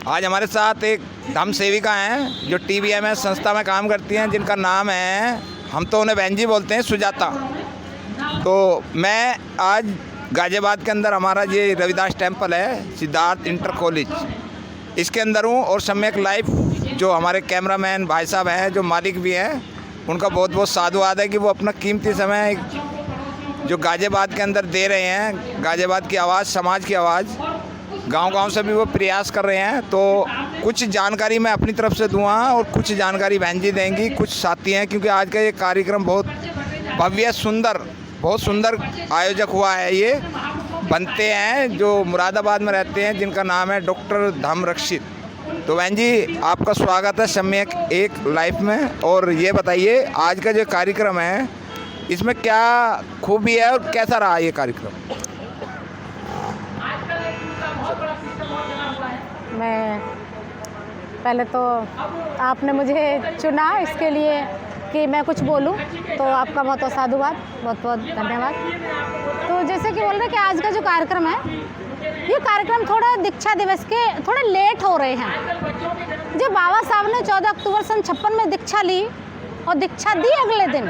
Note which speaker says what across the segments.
Speaker 1: आज हमारे साथ एक धम्म सेविका हैं जो TBMS संस्था में काम करती हैं, जिनका नाम है, हम तो उन्हें बहन जी बोलते हैं, सुजाता। तो मैं आज गाज़ियाबाद के अंदर हमारा ये रविदास टेम्पल है, सिद्धार्थ इंटर कॉलेज, इसके अंदर हूँ। और सम्यक लाइफ जो हमारे कैमरामैन भाई साहब हैं, जो मालिक भी हैं, उनका बहुत बहुत साधुवाद है कि वो अपना कीमती समय जो गाज़ियाबाद के अंदर दे रहे हैं। गाज़ियाबाद की आवाज़, समाज की आवाज़, गांव-गांव से भी वो प्रयास कर रहे हैं। तो कुछ जानकारी मैं अपनी तरफ से दूँगा और कुछ जानकारी बहन जी देंगी, कुछ साथी हैं, क्योंकि आज का ये कार्यक्रम बहुत भव्य, सुंदर, बहुत सुंदर आयोजक हुआ है। ये बनते हैं जो मुरादाबाद में रहते हैं, जिनका नाम है डॉक्टर धम्म रक्षित। तो बहन जी, आपका स्वागत है सम्यक एक लाइफ में। और ये बताइए, आज का जो कार्यक्रम है इसमें क्या खूबी है और कैसा रहा ये कार्यक्रम?
Speaker 2: मैं पहले तो आपने मुझे चुना इसके लिए कि मैं कुछ बोलूं, तो आपका बहुत बहुत साधुवाद, बहुत बहुत धन्यवाद। तो जैसे कि बोल रहे कि आज का जो कार्यक्रम है, ये कार्यक्रम थोड़ा दीक्षा दिवस के थोड़ा लेट हो रहे हैं। जो बाबा साहब ने 14 अक्टूबर सन 56 में दीक्षा ली और दीक्षा दी अगले दिन,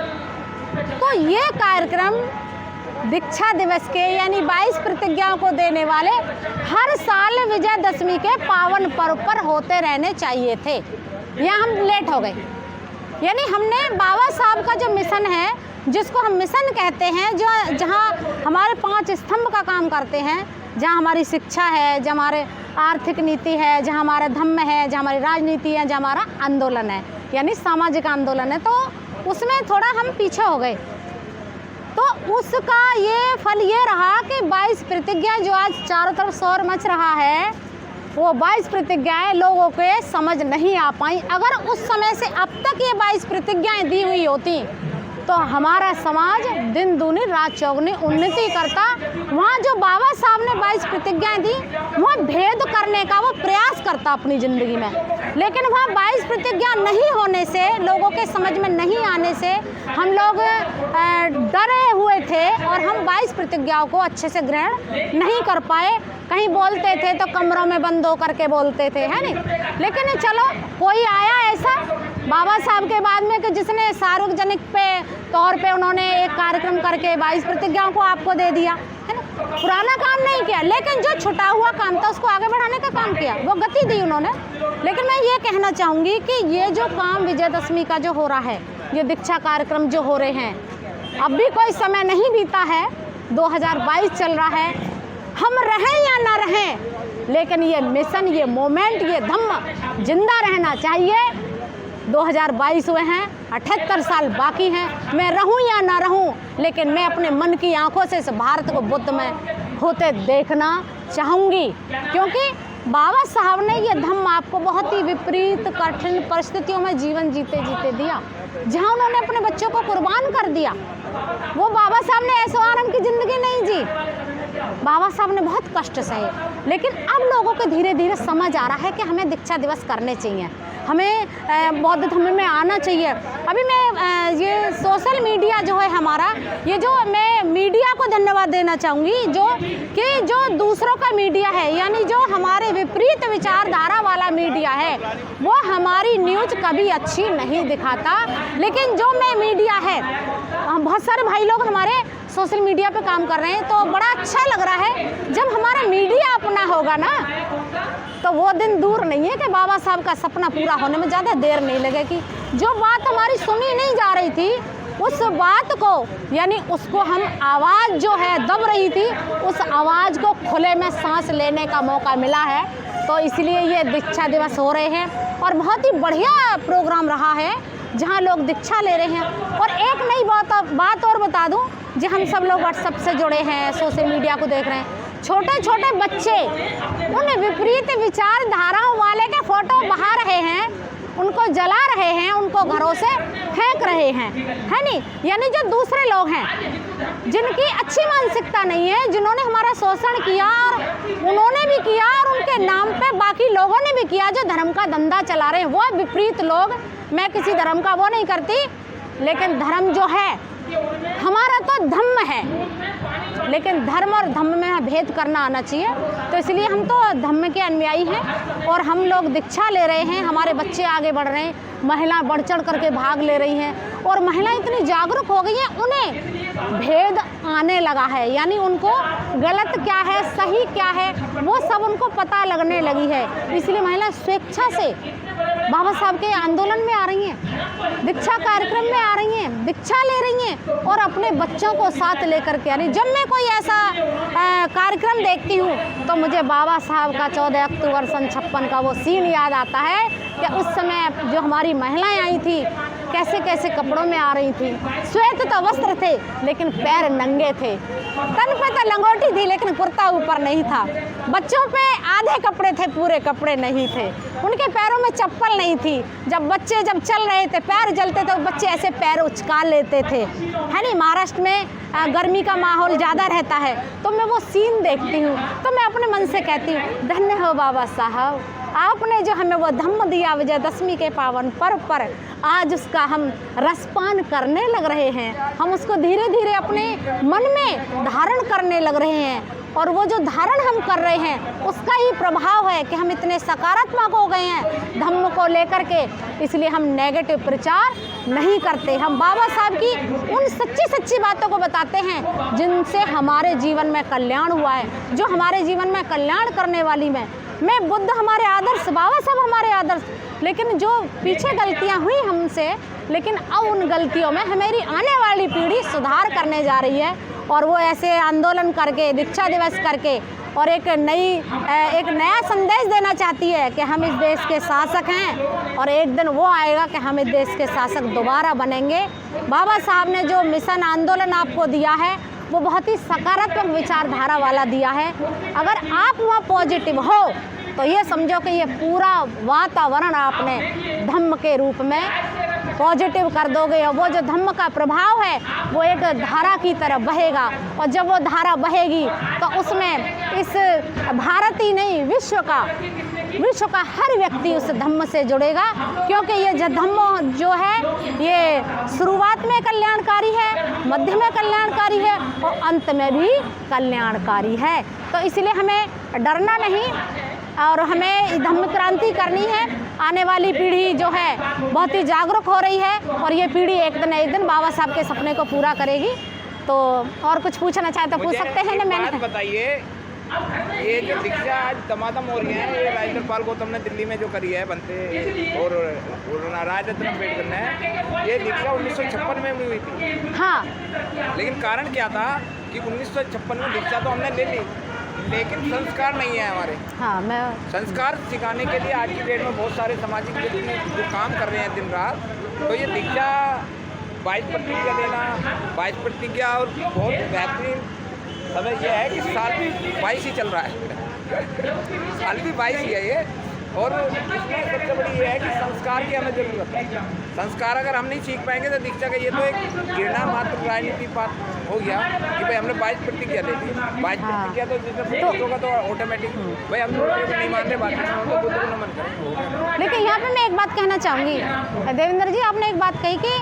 Speaker 2: तो ये कार्यक्रम दीक्षा दिवस के यानी 22 प्रतिज्ञाओं को देने वाले हर साल विजयदशमी के पावन पर्व पर होते रहने चाहिए थे। यहाँ हम लेट हो गए। यानी हमने बाबा साहब का जो मिशन है, जिसको हम मिशन कहते हैं, जो जहाँ हमारे 5 स्तंभ का काम करते हैं, जहाँ हमारी शिक्षा है, जहाँ हमारे आर्थिक नीति है, जहाँ हमारा धम्म है, जहाँ हमारी राजनीति है, जहाँ हमारा आंदोलन है, यानी सामाजिक आंदोलन है, तो उसमें थोड़ा हम पीछे हो गए। तो उसका ये फल ये रहा कि 22 प्रतिज्ञा जो आज चारों तरफ शोर मच रहा है, वो 22 प्रतिज्ञाएं लोगों के समझ नहीं आ पाई। अगर उस समय से अब तक ये 22 प्रतिज्ञाएं दी हुई होती तो हमारा समाज दिन दूनी रात चौगुनी उन्नति करता। वहाँ जो बाबा साहब ने 22 प्रतिज्ञाएं दी, वहाँ भेद करने का वो प्रयास करता अपनी ज़िंदगी में। लेकिन वहाँ 22 प्रतिज्ञा नहीं होने से, लोगों के समझ में नहीं आने से हम लोग डरे हुए थे और हम 22 प्रतिज्ञाओं को अच्छे से ग्रहण नहीं कर पाए। कहीं बोलते थे तो कमरों में बंद होकर के बोलते थे, है नहीं। लेकिन चलो, कोई आया ऐसा बाबा साहब के बाद में कि जिसने सार्वजनिक तौर पे उन्होंने एक कार्यक्रम करके 22 प्रतिज्ञाओं को आपको दे दिया, है ना। पुराना काम नहीं किया, लेकिन जो छुटा हुआ काम था उसको आगे बढ़ाने का काम किया, वो गति दी उन्होंने। लेकिन मैं ये कहना चाहूँगी कि ये जो काम विजयदशमी का जो हो रहा है, ये दीक्षा कार्यक्रम जो हो रहे हैं, अब भी कोई समय नहीं बीता है, 2022 चल रहा है। हम रहें या ना रहें, लेकिन ये मिशन, ये मोमेंट, ये धम्म जिंदा रहना चाहिए। 2022 हुए हैं, 78 साल बाकी हैं। मैं रहूं या ना रहूं, लेकिन मैं अपने मन की आंखों से इस भारत को बुद्ध में होते देखना चाहूँगी, क्योंकि बाबा साहब ने ये धम्म आपको बहुत ही विपरीत कठिन परिस्थितियों में जीवन जीते जीते दिया, जहाँ उन्होंने अपने बच्चों को कुर्बान कर दिया। वो बाबा साहब ने ऐशो आराम की ज़िंदगी नहीं जी, बाबा साहब ने बहुत कष्ट सहे। लेकिन अब लोगों को धीरे धीरे समझ आ रहा है कि हमें दीक्षा दिवस करने चाहिए, हमें बौद्ध धर्म में आना चाहिए। अभी मैं ये सोशल मीडिया जो है हमारा, ये जो मैं मीडिया को धन्यवाद देना चाहूँगी, जो दूसरों का मीडिया है, यानी जो हमारे विपरीत विचारधारा वाला मीडिया है, वो हमारी न्यूज़ कभी अच्छी नहीं दिखाता। लेकिन जो मैं मीडिया है, बहुत सारे भाई लोग हमारे सोशल मीडिया पे काम कर रहे हैं, तो बड़ा अच्छा लग रहा है। जब हमारा मीडिया अपना होगा ना, तो वो दिन दूर नहीं है कि बाबा साहब का सपना पूरा होने में ज़्यादा देर नहीं लगेगी। जो बात हमारी सुनी नहीं जा रही थी, उस बात को, यानी उसको हम आवाज़ जो है दब रही थी, उस आवाज़ को खुले में सांस लेने का मौका मिला है। तो इसलिए ये दीक्षा दिवस हो रहे हैं और बहुत ही बढ़िया प्रोग्राम रहा है, जहाँ लोग दीक्षा ले रहे हैं। और एक नई बात और बता दूँ, जो हम सब लोग व्हाट्सएप से जुड़े हैं, सोशल मीडिया को देख रहे हैं, छोटे छोटे बच्चे उन विपरीत विचारधाराओं वाले के फोटो बहा रहे हैं, उनको जला रहे हैं, उनको घरों से फेंक रहे हैं, है नहीं। यानी जो दूसरे लोग हैं, जिनकी अच्छी मानसिकता नहीं है, जिन्होंने हमारा शोषण किया और उन्होंने भी किया और उनके नाम पे बाकी लोगों ने भी किया, जो धर्म का धंधा चला रहे हैं, वो विपरीत लोग। मैं किसी धर्म का वो नहीं करती, लेकिन धर्म जो है हमारा तो धम्म है, लेकिन धर्म और धम्म में भेद करना आना चाहिए। तो इसलिए हम तो धम्म के अनुयायी हैं और हम लोग दीक्षा ले रहे हैं, हमारे बच्चे आगे बढ़ रहे हैं, महिलाएं बढ़ चढ़ करके भाग ले रही हैं और महिलाएं इतनी जागरूक हो गई हैं, उन्हें भेद आने लगा है, यानी उनको गलत क्या है सही क्या है वो सब उनको पता लगने लगी है। इसलिए महिलाएं स्वेच्छा से बाबा साहब के आंदोलन में आ रही हैं, दीक्षा कार्यक्रम में आ रही हैं, दीक्षा ले रही हैं और अपने बच्चों को साथ लेकर के आ रही। जब मैं कोई ऐसा कार्यक्रम देखती हूँ तो मुझे बाबा साहब का 14 अक्टूबर सन 56 का वो सीन याद आता है कि उस समय जो हमारी महिलाएं आई थी कैसे कैसे कपड़ों में आ रही थी। श्वेत तो वस्त्र थे लेकिन पैर नंगे थे, तन पे तो लंगोटी थी लेकिन कुर्ता ऊपर नहीं था, बच्चों पे आधे कपड़े थे पूरे कपड़े नहीं थे, उनके पैरों में चप्पल नहीं थी। जब बच्चे जब चल रहे थे पैर जलते थे, बच्चे ऐसे पैर उचका लेते थे, है नहीं। महाराष्ट्र में गर्मी का माहौल ज़्यादा रहता है तो मैं वो सीन देखती हूँ तो मैं अपने मन से कहती हूँ धन्य हो बाबा साहब, आपने जो हमें वो धम्म दिया विजयदशमी के पावन पर्व पर, आज उसका हम रसपान करने लग रहे हैं, हम उसको धीरे धीरे अपने मन में धारण करने लग रहे हैं और वो जो धारण हम कर रहे हैं उसका ही प्रभाव है कि हम इतने सकारात्मक हो गए हैं धम्म को लेकर के। इसलिए हम नेगेटिव प्रचार नहीं करते, हम बाबा साहब की उन सच्ची सच्ची बातों को बताते हैं जिनसे हमारे जीवन में कल्याण हुआ है, जो हमारे जीवन में कल्याण करने वाली मैं बुद्ध हमारे आदर्श, बाबा साहब हमारे आदर्श, लेकिन जो पीछे गलतियां हुई हमसे, लेकिन अब उन गलतियों में हमारी आने वाली पीढ़ी सुधार करने जा रही है और वो ऐसे आंदोलन करके दीक्षा दिवस करके और एक नया संदेश देना चाहती है कि हम इस देश के शासक हैं और एक दिन वो आएगा कि हम इस देश के शासक दोबारा बनेंगे। बाबा साहब ने जो मिशन आंदोलन आपको दिया है वो बहुत ही सकारात्मक विचारधारा वाला दिया है। अगर आप वहाँ पॉजिटिव हो तो ये समझो कि ये पूरा वातावरण आपने धम्म के रूप में पॉजिटिव कर दोगे और वो जो धम्म का प्रभाव है वो एक धारा की तरह बहेगा और जब वो धारा बहेगी तो उसमें इस भारत ही नहीं विश्व का हर व्यक्ति उस धम्म से जुड़ेगा, क्योंकि ये जो धम्म जो है ये शुरुआत में कल्याणकारी है, मध्य में कल्याणकारी है और अंत में भी कल्याणकारी है। तो इसलिए हमें डरना नहीं और हमें धम्म क्रांति करनी है। आने वाली पीढ़ी जो है बहुत ही जागरूक हो रही है और ये पीढ़ी एक दिन बाबा साहब के सपने को पूरा करेगी। तो और कुछ पूछना चाहे तो पूछ सकते हैं ना। मैंने
Speaker 1: बताइए, ये जो दीक्षा आज दमादम हो रही है, ये राज्यपाल गौतम ने दिल्ली में जो करी है बनते और राजरत्न अम्बेडकर ने, ये दीक्षा 1956 में हुई थी।
Speaker 2: हाँ,
Speaker 1: लेकिन कारण क्या था कि 1956 में दीक्षा तो हमने ले ली लेकिन संस्कार नहीं है हमारे।
Speaker 2: हाँ, मैं
Speaker 1: संस्कार सिखाने के लिए आज की डेट में बहुत सारे सामाजिक जो काम कर रहे हैं दिन रात, तो ये दीक्षा 22 प्रतिज्ञा लेना, 22 प्रतिज्ञा और बहुत बेहतरीन समय यह है कि साल भी 22 ही चल रहा है साल भी 22 ही है ये। और इसमें सबसे बड़ी ये है कि संस्कार की हमें ज़रूरत है। संस्कार अगर हम नहीं सीख पाएंगे तो दीक्षा का ये तो एक घृणा मात्र राजनीति बात हो गया कि भाई हमने 22 प्रतिज्ञा ले ली, 22 प्रतिज्ञा तो जिसमें होगा तो ऑटोमेटिक भाई हम नहीं मान रहे बात तो बुद्ध को नमन करें।
Speaker 2: लेकिन यहाँ पे मैं एक बात कहना चाहूँगी देवेंद्र जी, आपने एक बात कही कि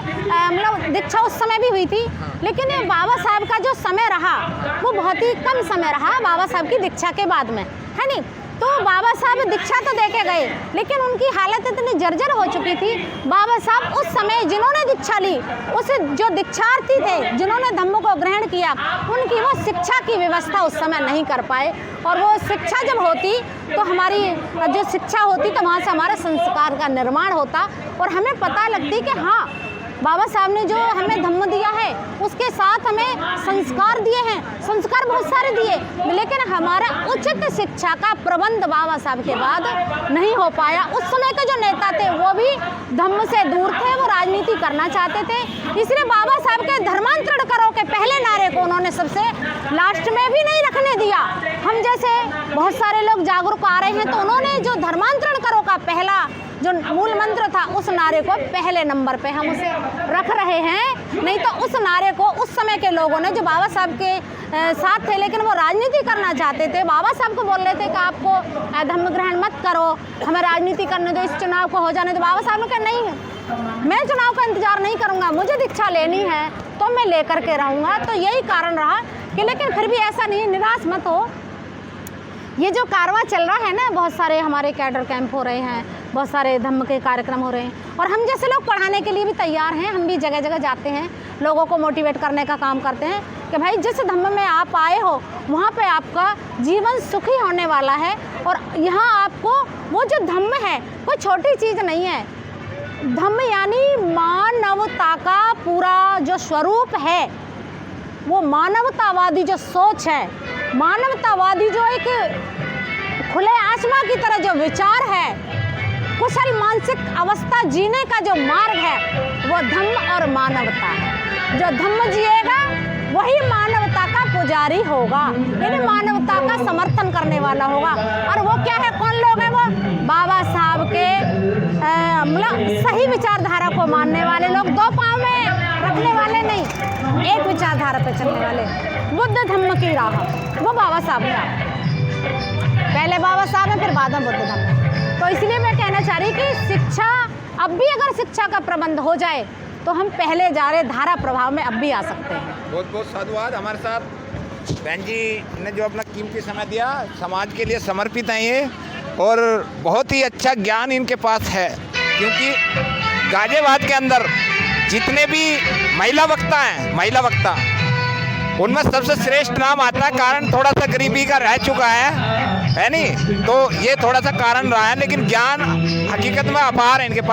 Speaker 2: मतलब दीक्षा उस समय भी हुई थी लेकिन ये बाबा साहब का जो समय रहा वो बहुत ही कम समय रहा बाबा साहब की दीक्षा के बाद में, है नहीं। तो बाबा साहब दीक्षा तो देके गए लेकिन उनकी हालत इतनी जर्जर हो चुकी थी। बाबा साहब उस समय जिन्होंने दीक्षा ली, उस जो दीक्षार्थी थे जिन्होंने धम्म को ग्रहण किया, उनकी वो शिक्षा की व्यवस्था उस समय नहीं कर पाए। और वो शिक्षा जब होती तो हमारी जो शिक्षा होती तो वहाँ से हमारे संस्कार का निर्माण होता और हमें पता लगती कि हाँ बाबा साहब ने जो हमें धम्म दिया है उसके साथ हमें संस्कार दिए हैं, संस्कार बहुत सारे दिए, लेकिन हमारा उचित शिक्षा का प्रबंध बाबा साहब के बाद नहीं हो पाया। उस समय के जो नेता थे वो भी धम्म से दूर थे, वो राजनीति करना चाहते थे, इसलिए बाबा साहब के धर्मांतरण करो के पहले नारे को उन्होंने सबसे लास्ट में भी नहीं रखने दिया। हम जैसे बहुत सारे लोग जागरूक आ रहे हैं तो उन्होंने जो धर्मांतरण करो का पहला जो मूल मंत्र था उस नारे को पहले नंबर पे हम उसे रख रहे हैं। नहीं तो उस नारे को उस समय के लोगों ने जो बाबा साहब के साथ थे लेकिन वो राजनीति करना चाहते थे, बाबा साहब को बोल रहे थे कि आपको धम्म ग्रहण मत करो, हमें राजनीति करने दो, इस चुनाव को हो जाने दो। बाबा साहब ने कहा नहीं, मैं चुनाव का इंतजार नहीं करूँगा, मुझे दीक्षा लेनी है तो मैं लेकर के रहूँगा। तो यही कारण रहा कि लेकिन फिर भी ऐसा नहीं, निराश मत हो। ये जो कारवां चल रहा है ना, बहुत सारे हमारे कैडर कैंप हो रहे हैं, बहुत सारे धम्म के कार्यक्रम हो रहे हैं, और हम जैसे लोग पढ़ाने के लिए भी तैयार हैं। हम भी जगह जगह जाते हैं, लोगों को मोटिवेट करने का काम करते हैं कि भाई जिस धम्म में आप आए हो वहाँ पे आपका जीवन सुखी होने वाला है। और यहाँ आपको वो जो धम्म है कोई छोटी चीज़ नहीं है। धम्म यानी मानवता का पूरा जो स्वरूप है, वो मानवतावादी जो सोच है, मानवतावादी जो एक खुले आसमां की तरह जो विचार है, कुशल मानसिक अवस्था जीने का जो मार्ग है, वो धम्म और मानवता है। जो धम्म जिएगा वही मानवता का पुजारी होगा, यानी मानवता का समर्थन करने वाला होगा। और वो क्या है, कौन लोग हैं वो? बाबा साहब के मतलब सही विचारधारा को मानने वाले लोग, दो पाँव में रखने वाले नहीं, एक विचारधारा पे चलने वाले। बुद्ध धम्म की राह, वो बाबा साहब है। पहले बाबा साहब है, फिर बाद में बुद्ध धम्म। तो इसलिए मैं कहना चाह रही कि शिक्षा, अब भी अगर शिक्षा का प्रबंध हो जाए तो हम पहले जा रहे धारा प्रभाव में अब भी आ सकते हैं।
Speaker 1: बहुत बहुत साधुवाद। हमारे साथ बहन जी ने जो अपना कीमती समय दिया, समाज के लिए समर्पित हैं ये, और बहुत ही अच्छा ज्ञान इनके पास है। क्योंकि गाजियाबाद के अंदर जितने भी महिला वक्ता हैं, महिला वक्ता, उनमें सबसे श्रेष्ठ नाम आता है। कारण थोड़ा सा गरीबी का रह चुका है नहीं, तो ये थोड़ा सा कारण रहा है, लेकिन ज्ञान हकीकत में अपार है इनके पास।